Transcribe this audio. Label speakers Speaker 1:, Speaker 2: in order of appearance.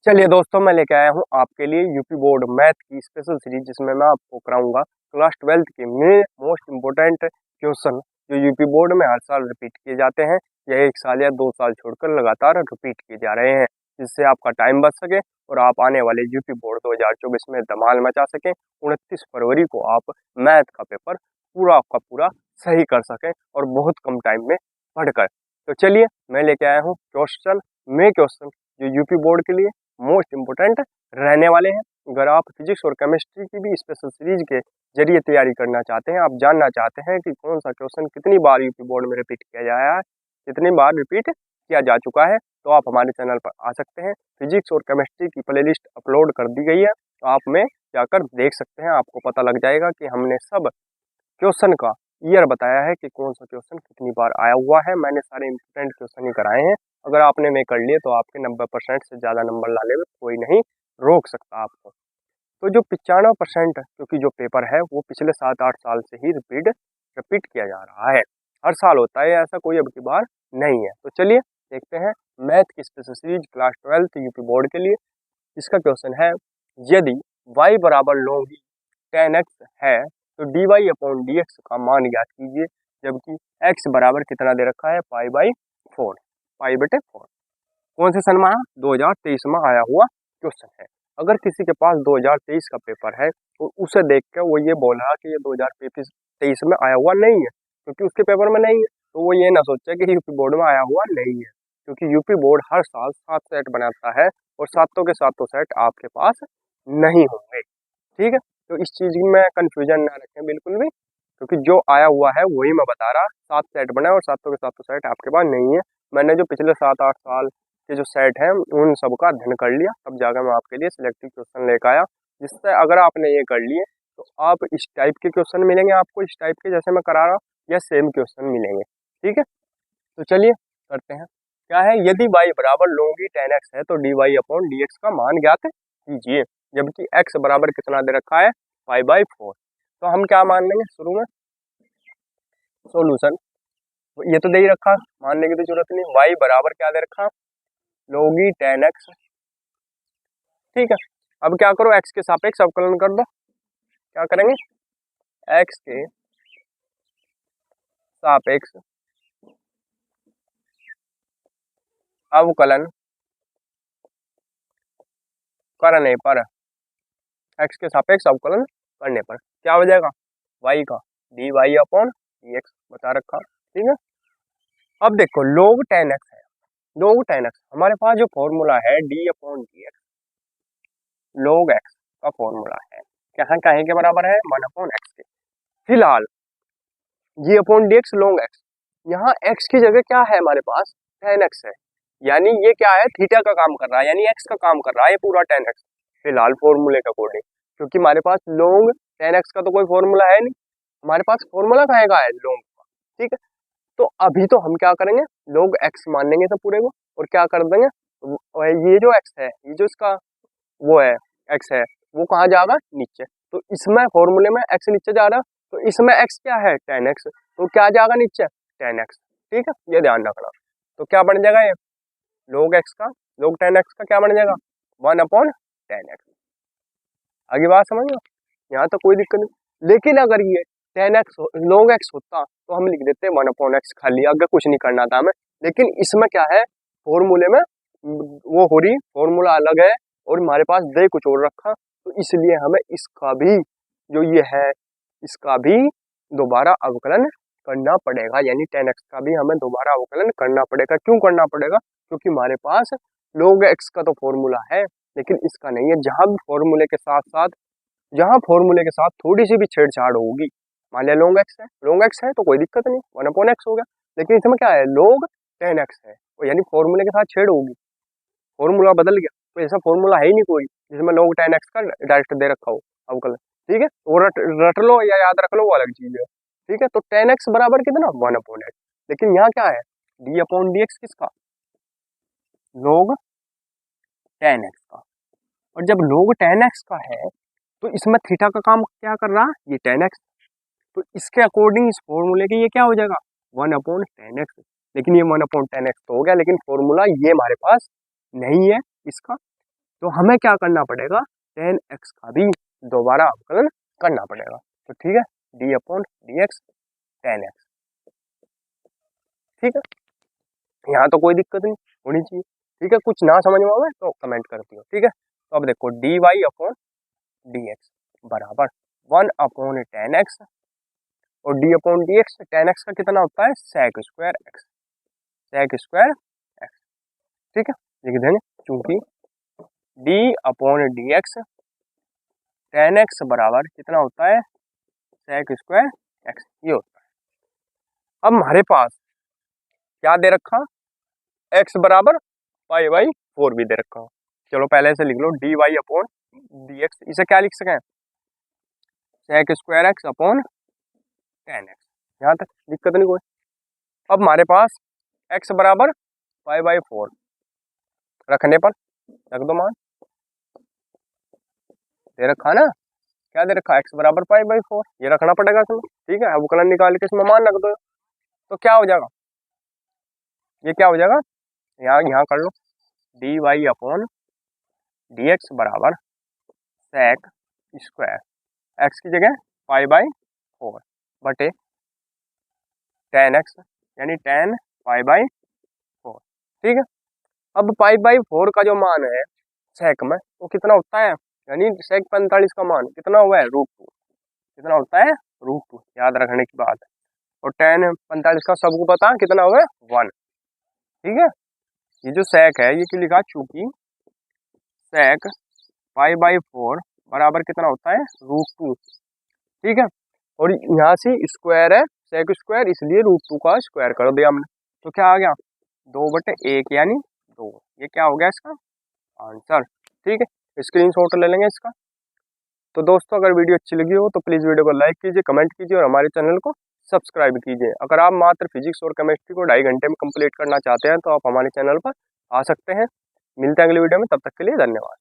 Speaker 1: चलिए दोस्तों, मैं लेके आया हूँ आपके लिए यूपी बोर्ड मैथ की स्पेशल सीरीज, जिसमें मैं आपको कराऊंगा क्लास 12th के में मोस्ट इम्पोर्टेंट क्वेश्चन जो यूपी बोर्ड में हर साल रिपीट किए जाते हैं या 1 साल या 2 साल छोड़कर लगातार रिपीट किए जा रहे हैं, जिससे आपका टाइम बच सके और आप आने वाले यूपी बोर्ड 2024 में धमाल मचा सकें। 29 फरवरी को आप मैथ का पेपर पूरा का पूरा सही कर सकें और बहुत कम टाइम में पढ़कर। तो चलिए, मैं लेके आया हूँ क्वेश्चन जो यूपी बोर्ड के लिए मोस्ट इम्पोर्टेंट रहने वाले हैं। अगर आप फिजिक्स और केमिस्ट्री की भी स्पेशल सीरीज के जरिए तैयारी करना चाहते हैं, आप जानना चाहते हैं कि कौन सा क्वेश्चन कितनी बार यूपी बोर्ड में रिपीट किया जाया है, कितनी बार रिपीट किया जा चुका है, तो आप हमारे चैनल पर आ सकते हैं। फिजिक्स और केमिस्ट्री की प्लेलिस्ट अपलोड कर दी गई है, तो आप में जाकर देख सकते हैं। आपको पता लग जाएगा कि हमने सब क्वेश्चन का ईयर बताया है कि कौन सा क्वेश्चन कितनी बार आया हुआ है। मैंने सारे इंपॉर्टेंट क्वेश्चन ही कराए हैं। अगर आपने वे कर लिए तो आपके 90% से ज़्यादा नंबर लाने में कोई नहीं रोक सकता आपको। तो जो 95%, क्योंकि जो पेपर है वो पिछले 7-8 साल से ही रिपीट किया जा रहा है। हर साल होता है ऐसा, कोई अब की बार नहीं है। तो चलिए देखते हैं मैथ की special series class 12th UP board के लिए। इसका क्वेश्चन है, यदि y बराबर log 10x है तो dy अपॉन dx का मान ज्ञात कीजिए, जबकि x बराबर कितना दे रखा है, पाई/4, पाई/4। कौन से सन में आया, 2023 में आया हुआ क्वेश्चन है। अगर किसी के पास 2023 का पेपर है तो उसे देख कर वो ये बोल रहा कि ये 2023 में आया हुआ नहीं है, क्योंकि उसके पेपर में नहीं है, तो वो ये ना सोचे कि यूपी बोर्ड में आया हुआ नहीं है, क्योंकि यूपी बोर्ड हर साल 7 सेट बनाता है और सातों के सातों सेट आपके पास नहीं होंगे। ठीक है, तो इस चीज में कंफ्यूजन ना रखें बिल्कुल भी, क्योंकि जो आया हुआ है वही मैं बता रहा। 7 सेट बना और सातों के सातों सेट आपके पास नहीं है। मैंने जो पिछले 7-8 साल के जो सेट हैं उन सबका अध्ययन कर लिया, तब जाकर मैं आपके लिए सिलेक्टिव क्वेश्चन लेकर आया, जिससे अगर आपने ये कर लिए तो आप इस टाइप के क्वेश्चन मिलेंगे आपको, इस टाइप के जैसे मैं करा रहा, या सेम क्वेश्चन मिलेंगे। ठीक है, तो चलिए करते हैं। क्या है, यदि y बराबर log 10x है तो dy अपॉन dx का मान ज्ञात कीजिए, जबकि x बराबर कितना दे रखा है, पाई/4। तो हम क्या मान लेंगे शुरू में, सॉल्यूशन ये तो दे ही रखा, मानने की तो जरूरत नहीं। y बराबर क्या दे रखा, log 10x। ठीक है, अब क्या करो, x के सापेक्ष अवकलन कर दो। क्या करेंगे, x के सापेक्ष अवकलन करने पर, x के सापेक्ष अवकलन करने पर क्या हो जाएगा, y का dy अपॉन dx बता रखा। ठीक है, अब देखो log 10x है, log 10x हमारे पास जो फॉर्मूला है d upon dx, log x का फॉर्मूला है, कहाँ कहाँ के बराबर है, 1 अपॉन x के। फिलहाल g upon dx log x, यहाँ x की जगह क्या है हमारे पास, 10x है, यानी ये क्या है, थीटा का काम कर रहा है, यानी x का काम कर रहा है पूरा 10x फिलहाल फॉर्मूले के अकॉर्डिंग, क्योंकि हमारे पास log 10x का तो कोई फॉर्मूला है नहीं, हमारे पास फॉर्मूला कहेगा है log का। ठीक है, तो अभी तो हम क्या करेंगे, log x मान लेंगे तो पूरे को, और क्या कर देंगे, ये जो x है, ये जो इसका वो है x है, वो कहाँ जाएगा, नीचे। तो इसमें फॉर्मूले में x नीचे जा रहा, तो इसमें x क्या है, 10x, तो क्या जाएगा नीचे, 10x। ठीक है, ये ध्यान रखना। तो क्या बन जाएगा, ये log x का, log 10x का क्या बन जाएगा, 1 अपॉन 10x। आगे बात समझ लो, यहाँ तो कोई दिक्कत नहीं। लेकिन अगर ये 10x log x होता तो हम लिख देते 1 अपॉन x खाली, आगे कुछ नहीं करना था हमें। लेकिन इसमें क्या है, फॉर्मूले में वो हो रही, फॉर्मूला अलग है और हमारे पास दे कुछ और रखा, तो इसलिए हमें इसका भी जो ये है इसका भी दोबारा अवकलन करना पड़ेगा, यानी 10x का भी हमें दोबारा अवकलन करना पड़ेगा। क्यों करना पड़ेगा, क्योंकि हमारे पास log x का तो फॉर्मूला है लेकिन इसका नहीं है। जहां भी फॉर्मूले के साथ साथ, जहां फॉर्मूले के साथ थोड़ी सी भी छेड़छाड़ होगी, मान लिया log x है तो कोई दिक्कत नहीं, 1 अपॉन x हो गया। लेकिन इसमें क्या है, log 10x है, और यानी फॉर्मूले के साथ छेड़ होगी, फॉर्मूला बदल गया, तो ऐसा फॉर्मूला है ही नहीं कोई जिसमें log 10x का डायरेक्ट दे रखा हो अवकलन। ठीक है, वो रट लो या याद रख लो, वो अलग चीज है। ठीक है, तो 10x बराबर कितना, 1 अपॉन x। लेकिन यहाँ क्या है, d अपॉन dx किसका, log 10x का। और जब log 10x का है तो इसमें थीटा का काम क्या कर रहा है, ये 10x, तो इसके अकॉर्डिंग इस फॉर्मूले के ये क्या हो जाएगा, 1 अपॉन 10x। लेकिन ये 1 अपॉन 10x तो हो गया, लेकिन फॉर्मूला ये हमारे पास नहीं है इसका, तो हमें क्या करना पड़ेगा, tan x का भी दोबारा अवकलन करना पड़ेगा। तो ठीक है, d/dx tan x। ठीक है, यहाँ तो कोई दिक्कत नहीं होनी चाहिए। ठीक है, कुछ ना समझ में आवे तो कमेंट कर दियो। ठीक है, तो अब देखो dy/dx बराबर 1/tan x और d/dx tan x का कितना होता है sec² x, sec² x। ठीक है, लिख देंगे चूंकि d/dx tan x बराबर कितना होता है sec² x, ये होता है। अब हमारे पास क्या दे रखा, x बराबर π/4 भी दे रखा हो। चलो पहले से लिख लो dy/dx, इसे क्या लिख सकें sec² x/tan x, यहाँ तक दिक्कत नहीं कोई। अब हमारे पास x बराबर π/4 रखने पर रख दो मान, दे रखा ना, क्या दे रखा x बराबर π/4, ये रखना पड़ेगा इसमें। ठीक है, अवकलन निकाल के इसमें मान रख दो, तो क्या हो जाएगा, ये क्या हो जाएगा, यहाँ कर लो dy/dx बराबर sec² x की जगह π/4 बटे tan x यानी tan π/4। ठीक है, अब π/4 का जो मान है सेक में वो कितना होता है, यानी sec 45 का मान कितना हुआ है √2, कितना होता है √2, याद रखने की बात है। और tan 45 का सबको पता है कितना हुआ है 1। ठीक है, ये जो सेक है ये क्यों लिखा, चूंकि sec π/4 बराबर कितना होता है √2। ठीक है, और यहाँ से स्क्वायर है sec², इसलिए √2 का स्क्वायर कर दिया हमने, तो क्या आ गया 2/1 यानी 2, ये क्या हो गया इसका आंसर। ठीक है, स्क्रीनशॉट ले लेंगे इसका। तो दोस्तों अगर वीडियो अच्छी लगी हो तो प्लीज़ वीडियो को लाइक कीजिए, कमेंट कीजिए और हमारे चैनल को सब्सक्राइब कीजिए। अगर आप मात्र फिजिक्स और केमिस्ट्री को 2.5 घंटे में कंप्लीट करना चाहते हैं तो आप हमारे चैनल पर आ सकते हैं। मिलते हैं अगली वीडियो में, तब तक के लिए धन्यवाद।